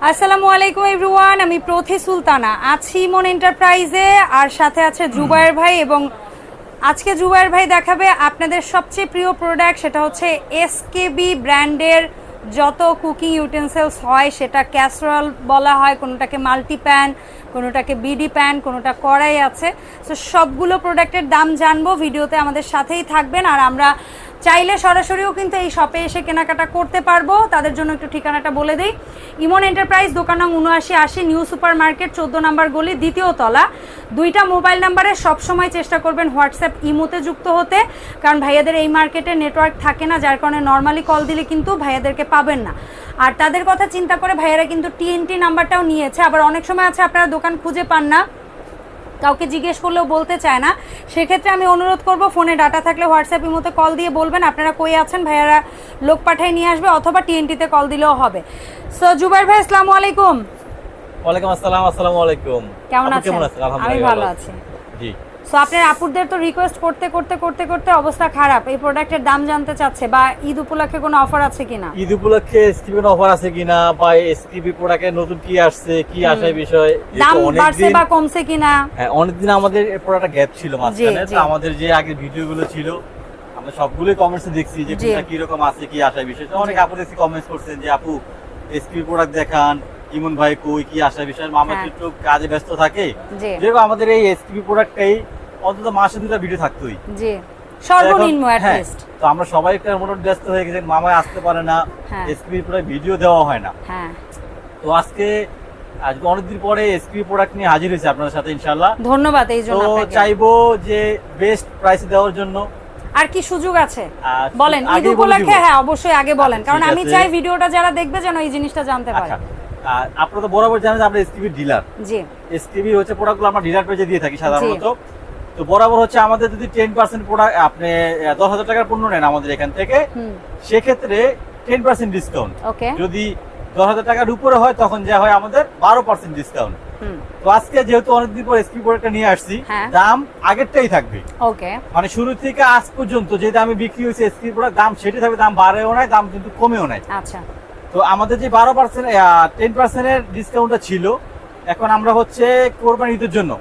আসসালামু আলাইকুম এভরিওয়ান, আমি প্রথি সুলতানা আছি ইমন এন্টারপ্রাইজে, আর সাথে আছে জুবায়ের ভাই। এবং আজকে জুবায়ের ভাই দেখাবে আপনাদের সবচেয়ে প্রিয় প্রোডাক্ট, সেটা হচ্ছে এসকেবি ব্র্যান্ডের যত কুকিং ইউটেন্সিলস হয়, সেটা ক্যাসরোল বলা হয়, কোনোটাকে মাল্টি প্যান, কোনোটাকে বিডি প্যান, কোনোটা কড়াই আছে। সো সবগুলো প্রোডাক্টের দাম জানবো, ভিডিওতে আমাদের সাথেই থাকবেন। আর আমরা চাইলে সরাসরিও কিন্তু এই শপে এসে কেনাকাটা করতে পারবো। তাদের জন্য একটু ঠিকানাটা বলে দিই। ইমন এন্টারপ্রাইজ, দোকান নং 7980, নিউ সুপার মার্কেট, 14 নম্বর গলি, দ্বিতীয় তলা। দুইটা মোবাইল নাম্বারে সবসময় চেষ্টা করবেন হোয়াটসঅ্যাপ ইমোতে যুক্ত হতে, কারণ ভাইয়াদের এই মার্কেটে নেটওয়ার্ক থাকে না, যার কারণে নর্মালি কল দিলে কিন্তু ভাইয়াদেরকে পাবেন না। আর তাদের কথা চিন্তা করে ভাইয়ারা কিন্তু টিএনটি নাম্বারটাও নিয়েছে। আবার অনেক সময় আছে আপনারা দোকান খুঁজে পান না, কাউকে জিজ্ঞেস করলেও বলতে চায় না, সেক্ষেত্রে আমি অনুরোধ করব ফোনে ডাটা থাকলে হোয়াটসঅ্যাপ ইমোতে কল দিয়ে বলবেন আপনারা কই আছেন, ভাইয়ারা লোক পাঠিয়ে নিয়ে আসবে, অথবা টিএনটিতে কল দিলেও হবে। সো জুবায়ের ভাই, আসসালামু আলাইকুম। ওয়ালাইকুম আসসালাম। আসসালামু আলাইকুম। কেমন আছেন? আমি ভালো আছি। জি। সো আপনার আপুদের তো রিকোয়েস্ট করতে করতে করতে করতে অবস্থা খারাপ, এই প্রোডাক্টের দাম জানতে চাচ্ছে, বা ঈদ উপলক্ষে কোনো অফার আছে কিনা, ঈদ উপলক্ষে এসকিবি অফার আছে কিনা, বা এসকিবি প্রোডাক্টের নতুন কি আসছে, কি আসার বিষয়, দাম বাড়ছে বা কমছে কিনা। হ্যাঁ, অনেকদিন আমাদের এই প্রোডাক্টটা গ্যাপ ছিল মাঝখানে, তো আমাদের যে আগে ভিডিওগুলো ছিল আমরা সবগুলোই কমেন্টসে দেখছি যে কোনটা কি রকম আছে, কি আসার বিষয়। তো অনেক আপু দেখছি কমেন্টস করছেন যে আপু এসকিবি প্রোডাক্ট দেখান, ইমন ভাই কই, কি আসার বিষয়। মামা একটু কাজে ব্যস্ত থাকে, যেরকম আমাদের এই এসকিবি প্রোডাক্টটাই অন্তত মাসে 2টা ভিডিও থাকতোই, জি সর্বনিম্ন অ্যাট লিস্ট। তো আমরা সবাই একটা মোটামুটি ব্যস্ত হয়ে গেছি, মামা আসতে পারে না, এসকিবি প্রোডাক্ট ভিডিও দেওয়া হয় না। তো আজকে অনেকদিন পরে এসকিবি প্রোডাক্ট নিয়ে হাজির হয়েছে আপনাদের সাথে ইনশাআল্লাহ। ধন্যবাদ এই জন্য। তো চাইবো যে বেস্ট প্রাইসে দেওয়ার জন্য। আর কি সুযোগ আছে বলেন ঈদ উপলক্ষে? হ্যাঁ অবশ্যই আগে বলেন, কারণ আমি চাই ভিডিওটা যারা দেখবে যেন এই জিনিসটা জানতে পারে। আপনারা তো বরাবর জানেন যে আমরা এসকিবি ডিলার। জি, এসকিবি হচ্ছে প্রোডাক্টগুলো আমরা ডিলার পেজে দিয়ে থাকি সাধারণত। তো বরাবর হচ্ছে আমাদের যদি 10% প্রোডাক্ট আপনি 10,000 টাকার পণ্য নেন আমাদের এখান থেকে, সেক্ষেত্রে 10% ডিসকাউন্ট। যদি 10,000 টাকার উপরে হয় তখন যা হয় আমাদের 12% ডিসকাউন্ট। তো আজকে যেহেতু অনেকদিন পর এসকিবি প্রোডাক্টটা নিয়ে আসছি, দাম আগেরটাই থাকবে। মানে শুরু থেকে আজ পর্যন্ত যে দামে বিক্রি হয়েছে এসকিবি প্রোডাক্ট, দাম সেটাই থাকবে, দাম বাড়েও নাই, দাম কিন্তু কমেও নাই। আচ্ছা, তো আমাদের যে 10% এর ডিসকাউন্টটা ছিল, এখন আমরা হচ্ছে কোরবানি ঈদের জন্য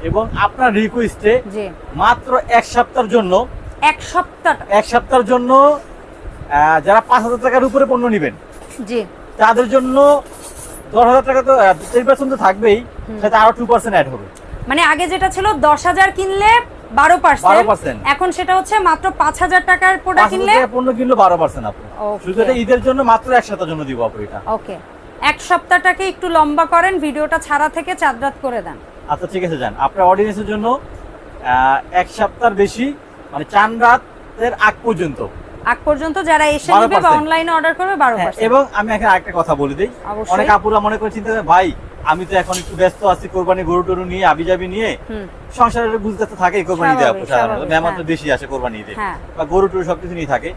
এবং আপনার রিকোয়েস্টে মাত্র এক সপ্তাহের জন্য, এক সপ্তাহের জন্য যারা 5,000 টাকার উপরে পণ্য নেবেন, জি তাদের জন্য 10,000 টাকা তো 10% তো থাকবেই, সাথে আরো 2% অ্যাড হবে। মানে আগে যেটা ছিল 10,000 কিনলে 12%, এখন সেটা হচ্ছে মাত্র 5,000 টাকার প্রোডাক্ট কিনলে পণ্য কিনলে 12% আপনি শুধু এটা ঈদের জন্য মাত্র এক সপ্তাহের জন্য দিব আপনি এটা। ওকে, এক সপ্তাহটাকে একটু লম্বা করেন, ভিডিওটা ছাড়া থেকে 4 রাত করে দেন। আচ্ছা ঠিক আছে, যান আপনার অডিয়েন্সের জন্য এক সপ্তাহের বেশি, মানে 4 রাতের আগ পর্যন্ত যারা এসে নেবে বা অনলাইনে অর্ডার করবে 12%। এবং আমি এখানে আরেকটা কথা বলে দেই, অনেক আপুরা মনে করে চিন্তা করে ভাই আমি তো এখন একটু ব্যস্ত আছি কোরবানি গরু টরু নিয়ে আবিজাবি নিয়ে, সংসারের বুঝতে তো থাকে কোরবানি দেওয়া, সাধারণত মেহমান তো বেশি আসে কোরবানি ঈদে বা গরু টরু সবকিছু নিয়ে থাকে।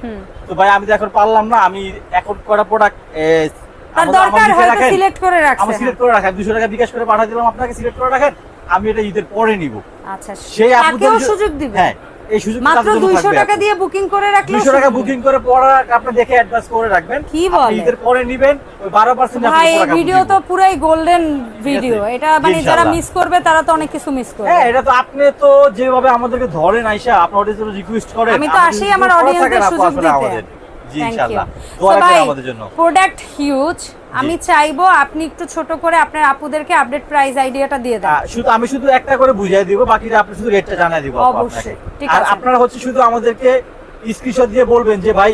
তো ভাই আমি তো এখন পারলাম না, আমি এখন কটা প্রোডাক্ট দরকার হয়তো সিলেক্ট করে রাখছেন, আমি সিলেক্ট করে রাখেন, 200 টাকা বিকাশ করে পাঠিয়ে দিলাম আপনাকে, সিলেক্ট করে রাখেন, আমি এটা ঈদের পরে নিব। আচ্ছা, সেই আপুদের সুযোগ দিবেন। হ্যাঁ, এই সুযোগ মাত্র 200 টাকা দিয়ে বুকিং করে রাখলে, 200 টাকা বুকিং করে পরে আপনি দেখে অ্যাডভান্স করে রাখবেন, কি বলেন ঈদের পরে নেবেন ওই 12% আপনি ভাই। এই ভিডিও তো পুরাই গোল্ডেন ভিডিও, এটা মানে যারা মিস করবে তারা তো অনেক কিছু মিস করবে। হ্যাঁ, এটা তো আপনি তো যেভাবে আমাদেরকে ধরেন আয়েশা, আপনার অডিয়েন্সের রিকোয়েস্ট করেন, আমি তো আসি আমার অডিয়েন্সদের সুযোগ দিতে। জি ইনশাআল্লাহ, দোয়া রাখবেন আমাদের জন্য। প্রোডাক্ট হিউজ, আমি চাইবো আপনি একটু ছোট করে আপনার আপুদেরকে আপডেট প্রাইস আইডিয়াটা দিয়ে দেন। আমি শুধু একটা করে বুঝিয়ে দিব, বাকিটা আপনি শুধু রেটটা জানিয়ে দিব আপনাকে। আর আপনারা হচ্ছে শুধু আমাদেরকে স্ক্রিনশট দিয়ে বলবেন যে ভাই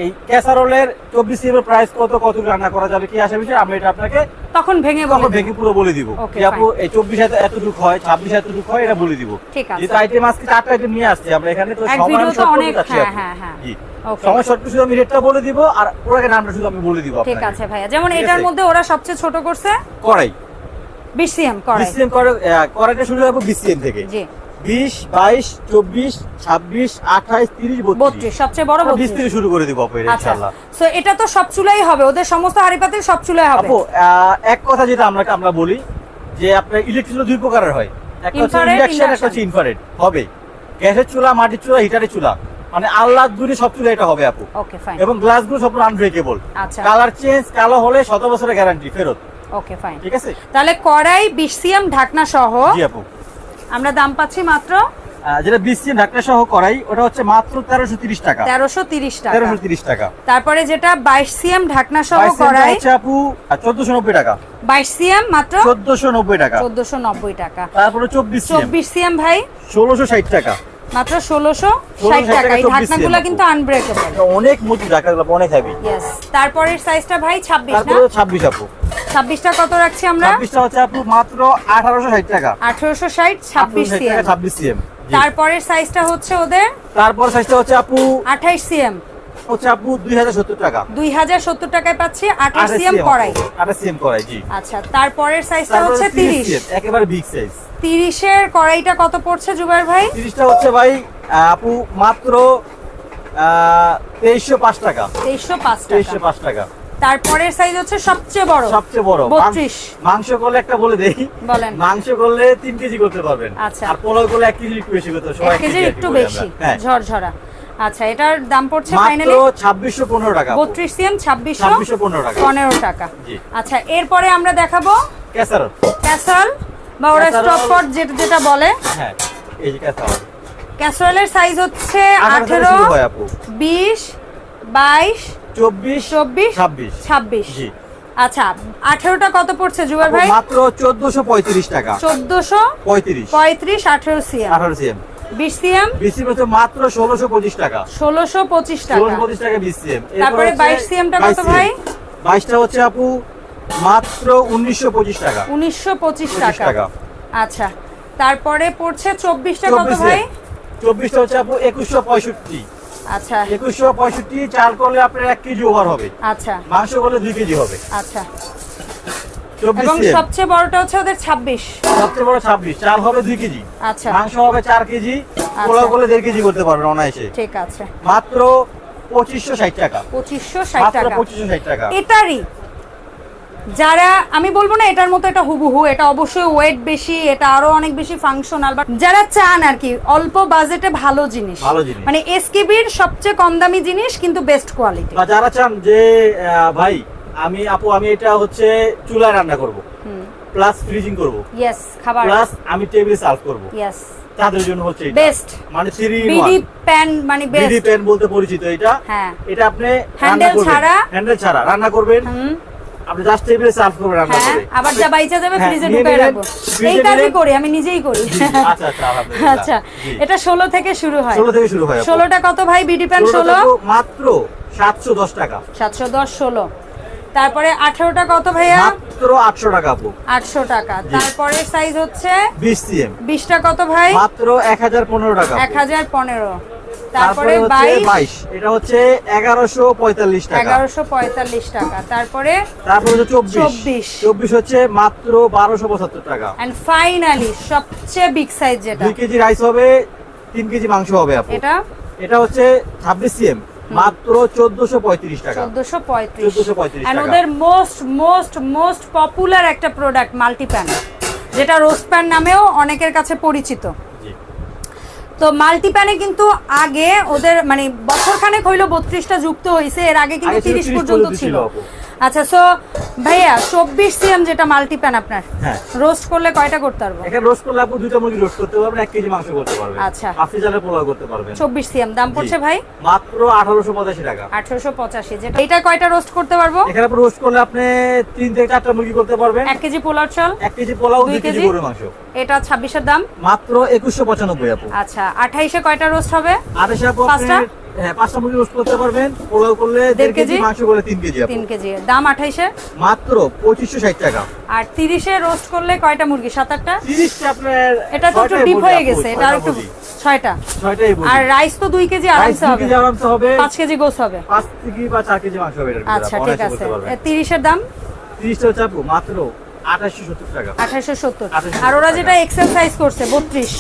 এই ক্যাসারোলের 24 এর প্রাইস কত রান্না করা যাবে, কি আসে বিষয়, আমরা এটা আপনাকে তখন ভেঙে পুরো বলে দিব যে আপু এই 24 এতটুকু হয়, 26 এতটুকু হয়, এটা বলে দিব। যেটা আইটেম আজকে 4টা আইটেম নিয়ে আসছে আমরা এখানে, তো সবাই আছে। হ্যাঁ হ্যাঁ, জি সময় শর্ট শুধু আমি রেটটা বলে দিব, আর ওটাকে নামটা শুধু আমি বলে দিব। ঠিক আছে ভাইয়া, যেমন এটার মধ্যে ওরা সবচেয়ে ছোট করছে কড়াই 20 cm কড়াইটা শুরু হবে 20 cm থেকে, জি 20, 22, 24, 26, 28, 30, 32 সবচেয়ে বড় 20 থেকে শুরু করে দিব আপু ইনশাআল্লাহ। সো এটা তো সব চুলাই হবে, ওদের সমস্ত হাড়িপাতিল সব চুলাই হবে আপু। এক কথা যেটা আমরা বলি যে আপনার ইলেকট্রিক দুই প্রকারের হয়, একটা হচ্ছে ইন্ডাকশন, একটা হচ্ছে ইনফ্রারেড হবে। গ্যাসের চুলা, মাটির চুলা, হিটারের চুলা মানে আল্লাহ দুরি সব চুলে এটা হবে আপু। Okay fine. এবং গ্লাসগুলো সব আনব্রেকেবল। আচ্ছা। কালার চেঞ্জ কালো হলে 7 বছরের গ্যারান্টি ফেরত। Okay fine. ঠিক আছে। তাহলে কড়াই 20 সিএম ঢাকনা সহ জি আপু আমরা দাম পাচ্ছি মাত্র যেটা 20 সিএম ঢাকনা সহ করাই ওটা হচ্ছে মাত্র 1330 টাকা। 1330 টাকা। 1330 টাকা। তারপরে যেটা 22 সিএম ঢাকনা সহ 22 সিএম কড়াই হচ্ছে আপু 1490 টাকা। 22 সিএম মাত্র 1490 টাকা। 1490 টাকা। তারপরে 24 সিএম 24 সিএম ভাই 1660 টাকা। মাত্র 1660 টাকা। এই ঢাকনাগুলো কিন্তু আনব্রেকেবল। অনেক মজবুত ঢাকনাগুলো, অনেক হেভি। यस। তারপরের সাইজটা ভাই 26 না? তারপরে 26 আপু। 26টা কত রাখছি আমরা? 26টা হচ্ছে আপু মাত্র 1860 টাকা। 1860 26 সিএম। 26 সিএম। তারপরের সাইজটা হচ্ছে ওদের তারপর সাইজটা হচ্ছে আপু 28 সিএম। হচ্ছে আপু 2070 টাকা। 2070 টাকায় পাচ্ছি 28 সিএম কড়াই। 28 সিএম কড়াই জি। আচ্ছা তারপরের সাইজটা তারপরে হচ্ছে 30। একেবারে বিগ সাইজ। 30 এর কড়াইটা কত পড়ছে জুবাইর ভাই? 30টা হচ্ছে ভাই আপু মাত্র 2305 টাকা। 2305 টাকা। 2305 টাকা। তারপরের সাইজ হচ্ছে সবচেয়ে বড়। সবচেয়ে বড় 32। মাংস করলে একটা বলে দেই, বলেন। মাংস করলে 3 কেজি করতে পারবেন। আচ্ছা। আর পোলাও করলে 1 কেজি একটু বেশি করতে হবে। 1 কেজি একটু বেশি হ্যাঁ। ঝরঝরা। আচ্ছা এটার দাম পড়ছে মাত্র ফাইনালি 2615 টাকা। 32 সিএম 2615 টাকা। 15 টাকা। জি। আচ্ছা এরপরে আমরা দেখাবো ক্যাসারোল। ক্যাসল বা ওরা ক্যাসারোল। স্টপ পট যেটা বলে। হ্যাঁ এই যে ক্যাসারোল। ক্যাসরোলের সাইজ হচ্ছে 18 থেকে 18 শুরু হয় আপু। 20 22 24 24 26 26। জি। আচ্ছা 18টা কত পড়ছে জুবাইর আপু ভাই? মাত্র 1435 টাকা। 1435 35 18 সিএম। 18 সিএম। 20 সিএম বিসি হচ্ছে মাত্র 1625 টাকা। 1625 টাকা। 1625 টাকা বিসিএম। তারপরে 22 সিএমটা কত ভাই? 22টা হচ্ছে আপু মাত্র 1925 টাকা। 1925 টাকা। টাকা। আচ্ছা তারপরে পড়ছে 24টা কত ভাই? 24টা হচ্ছে আপু 2165। আচ্ছা 2165 চাল করলে আপনার 1 কেজি ওভার হবে। আচ্ছা মাংস করলে 2 কেজি হবে। আচ্ছা 24 এবং সিএম। সবচেয়ে বড়টা হচ্ছে ওদের 26। সবচেয়ে বড় 26 চাল হবে 2 কেজি। আচ্ছা মাংস হবে 4 কেজি। পোলাও করলে 1.5 কেজি করতে পারবেন অনায়াসে। ঠিক আছে। মাত্র 2560 টাকা। 2560 মাত্র টাকা। 2560 টাকা। এটারই যারা আমি বলবো না এটার মতো এটা হুবহু, এটা অবশ্যই ওয়েট বেশি, এটা আরো অনেক বেশি ফাংশনাল, বাট যারা চান আর কি অল্প বাজেটে ভালো জিনিস, ভালো জিনিস। মানে এসকেবির সবচেয়ে কম দামি জিনিস কিন্তু বেস্ট কোয়ালিটি। বা যারা চান যে ভাই আমি এটা হচ্ছে চুলায় রান্না করব প্লাস ফ্রিজিং করব ইয়েস খাবার প্লাস আমি টেবিলে সার্ভ করব, ইয়েস তাদের জন্য হচ্ছে এটা বেস্ট। মানে 3 in 1 বিডি প্যান মানে বিডি বেস্ট। প্যান বলতে পরিচিত এটা। হ্যাঁ এটা আপনি হ্যান্ডেল ছাড়া, হ্যান্ডেল ছাড়া রান্না করবেন। আপনি জাস্ট টেবিলে সার্ভ করবেন রান্না হ্যাঁ করে। আবার যা বাইচা যাবে হ্যাঁ, ফ্রিজে নিয়ে ঢুকায় নিলেন, রাখবো। ফ্রিজে এই কাজই নিলেন। করি আমি, নিজেই করি। আচ্ছা আচ্ছা আলহামদুলিল্লাহ। আচ্ছা জি। এটা 16 থেকে শুরু হয়। 16 থেকে শুরু হয় আপু। 16টা কত ভাই বিডি প্যান? 16 মাত্র 710 টাকা। 710 16। তারপরে 18টা কত ভাইয়া? মাত্র 800 টাকা আপু। 800 টাকা। তারপরে সাইজ হচ্ছে 20 সিএম। 20টা কত ভাই? মাত্র 1015 টাকা। 1015। তারপরে হচ্ছে 22 22 এটা হচ্ছে 1145 টাকা। 1145 টাকা। তারপরে হচ্ছে 24 24 24 হচ্ছে মাত্র 1275 টাকা। এন্ড ফাইনালি সবচেয়ে বিগ সাইজ যেটা 2 কেজি রাইস হবে, 3 কেজি মাংস হবে আপু। এটা হচ্ছে 26 সিএম মাত্র 1435 টাকা। 1435 টাকা। ওদের মোস্ট পপুলার একটা প্রোডাক্ট মাল্টি প্যান, যেটা রোস্ট প্যান নামেও অনেকের কাছে পরিচিত। তো মাল্টি প্যানে কিন্তু আগে ওদের মানে বছরখানেক হইলো 32টা যুক্ত হয়েছে, এর আগে কিন্তু 30 পর্যন্ত ছিল। আচ্ছা সো ভাইয়া 24 সিএম যেটা মাল্টি প্যান আপনার, হ্যাঁ রোস্ট করলে কয়টা করতে পারবো? এখানে রোস্ট করলে আপু 2টা মুরগি রোস্ট করতে পারবেন, 1 কেজি মাংস করতে পারবেন। আচ্ছা আপনি চাইলে পোলাও করতে পারবেন। 24 সিএম দাম পড়ছে ভাই মাত্র 1885 টাকা। 1885। যেটা এটা কয়টা রোস্ট করতে পারবো? এখানে আপনি রোস্ট করলে আপনি 3 থেকে 4টা মুরগি করতে পারবেন। 1 কেজি পোলাও চাল, 1 কেজি পোলাও, 2 2 কেজি কেজি গরুর মাংস। এটা 26 এর দাম মাত্র 2195 আপু। আচ্ছা 28 এ কয়টা রোস্ট হবে? 28 আপু আপনি 5টা? হ্যাঁ 5টা মুরগি রোস্ট করতে পারবেন, পোলাও করলে 1.5 কেজি, মাংস করলে 3 কেজি আপু। 3 কেজি দাম 28 এ মাত্র 2560 টাকা। আর 30 এ রোস্ট করলে কয়টা মুরগি? 7-8টা। 30 টা আপনার এটা তো একটু ডিপ হয়ে গেছে, এটা আর একটু 6টা। 6টাই বলি। আর রাইস তো 2 কেজি আরামসে হবে, আরামসে হবে। 5 কেজি গোস হবে। 5 কেজি বা 4 কেজি মাংস হবে এর ভিতরে। আচ্ছা ঠিক আছে। 30 এর দাম 30 টা হচ্ছে আপু মাত্র 2870 টাকা। 2870। 2870 আর ওরা যেটা এক্সেল সাইজ করছে 32,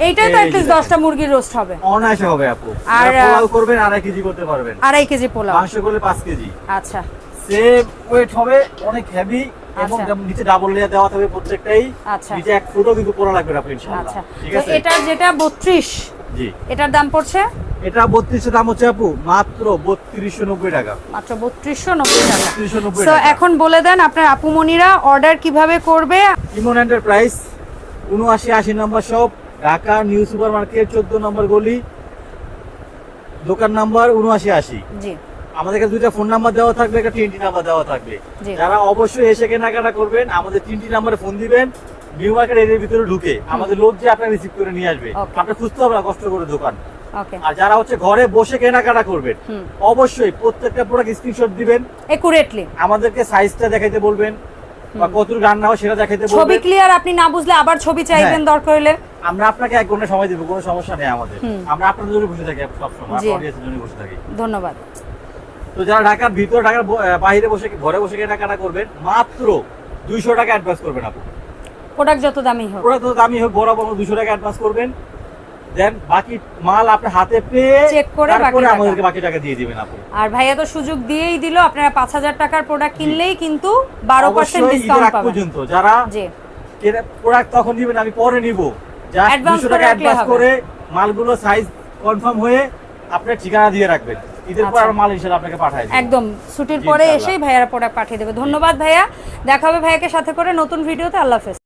এইটাই তো অ্যাটলিস্ট 10টা মুরগির রোস্ট হবে। অনায়াসে হবে আপু। আর আর পোলাও করবেন 2.5 কেজি করতে পারবেন। 2.5 কেজি পোলাও, মাংস করলে 5 কেজি। আচ্ছা সেম ওয়েট হবে, অনেক হেভি এবং আচ্ছা। নিচে ডাবল লেয়ার দেওয়া থাকবে প্রত্যেকটাই। আচ্ছা নিচে এক ফুটও কিন্তু পোড়া লাগবে না আপু ইনশাআল্লাহ। আচ্ছা ঠিক তো আছে। এটা যেটা 32 জি। এটার দাম পড়ছে এটা 3200 দাম হচ্ছে আপু মাত্র 3290 টাকা। মাত্র 3290 টাকা। 3290 সো টাকা। এখন বলে দেন আপনার আপুমনিরা অর্ডার কিভাবে করবে? Emon enterprise 7980 number shop, Dhaka new super market 14 number গলি, দোকান নাম্বার 7980। জি আমাদের কাছে দুইটা ফোন নাম্বার দেওয়া থাকবে, একটা টিএনটি নাম্বার দেওয়া থাকবে। জি। যারা অবশ্যই এসে কেনাকাটা করবেন আমাদের টিএনটি নাম্বারে ফোন দিবেন, নিউ মার্কেট এরিয়ার ভিতরে ঢুকে আমাদের লোক যে আপনার রিসিভ করে নিয়ে আসবে। Okay. আপনি খুঁজতে হবে না কষ্ট করে দোকান। ওকে আর যারা হচ্ছে ঘরে বসে কেনাকাটা করবেন অবশ্যই প্রত্যেকটা প্রোডাক্ট স্ক্রিনশট দিবেন, একুরেটলি আমাদেরকে সাইজটা দেখাইতে বলবেন বা কতটুকু রান্না হয় সেটা দেখাইতে ছবি বলবেন। ক্লিয়ার, আপনি না বুঝলে আবার ছবি চাইবেন হ্যাঁ। দরকার হলে। আমরা আপনাকে 1 ঘন্টা সময় দেব, কোনো সমস্যা নেই আমাদের। আমরা আপনাদের জন্য বসে থাকি সবসময়, জি। আপনার অডিয়েন্সের জন্য বসে থাকি। ধন্যবাদ। তো যারা ঢাকার ভিতর, ঢাকার বাইরে বসে ঘরে বসে কেনাকাটা করবেন মাত্র 200 টাকা অ্যাডভান্স করবেন আপু। প্রোডাক্ট যত দামি হোক, প্রোডাক্ট তো দামি হোক বরাবর 200 টাকা অ্যাডভান্স করবেন, দেন বাকি মাল আপনার হাতে পেয়ে চেক করে তারপরে বাকি আমাদেরকে টাকা। বাকি টাকা দিয়ে দিবেন আপু। আর ভাইয়া তো সুযোগ দিয়েই দিল, আপনারা 5000 টাকার প্রোডাক্ট কিনলেই কিন্তু 12% অবশ্যই ঈদের ডিসকাউন্ট আগ পাবেন। পর্যন্ত যারা জি প্রোডাক্ট তখন দিবেন আমি পরে নিব, জাস্ট Advance 200 করে টাকা রাখলে অ্যাডভান্স হবে। করে মালগুলো সাইজ কনফার্ম হয়ে আপনার ঠিকানা দিয়ে রাখবেন। ঈদের পর আচ্ছা। আমরা মাল ইনশাআল্লাহ আপনাকে পাঠাই দেব। একদম ছুটির জি, পরে ইনশাআল্লাহ। এসেই ভাইয়ারা প্রোডাক্ট পাঠিয়ে দেবে। ধন্যবাদ ভাইয়া, দেখা হবে ভাইয়াকে সাথে করে নতুন ভিডিওতে। আল্লাহ হাফেজ।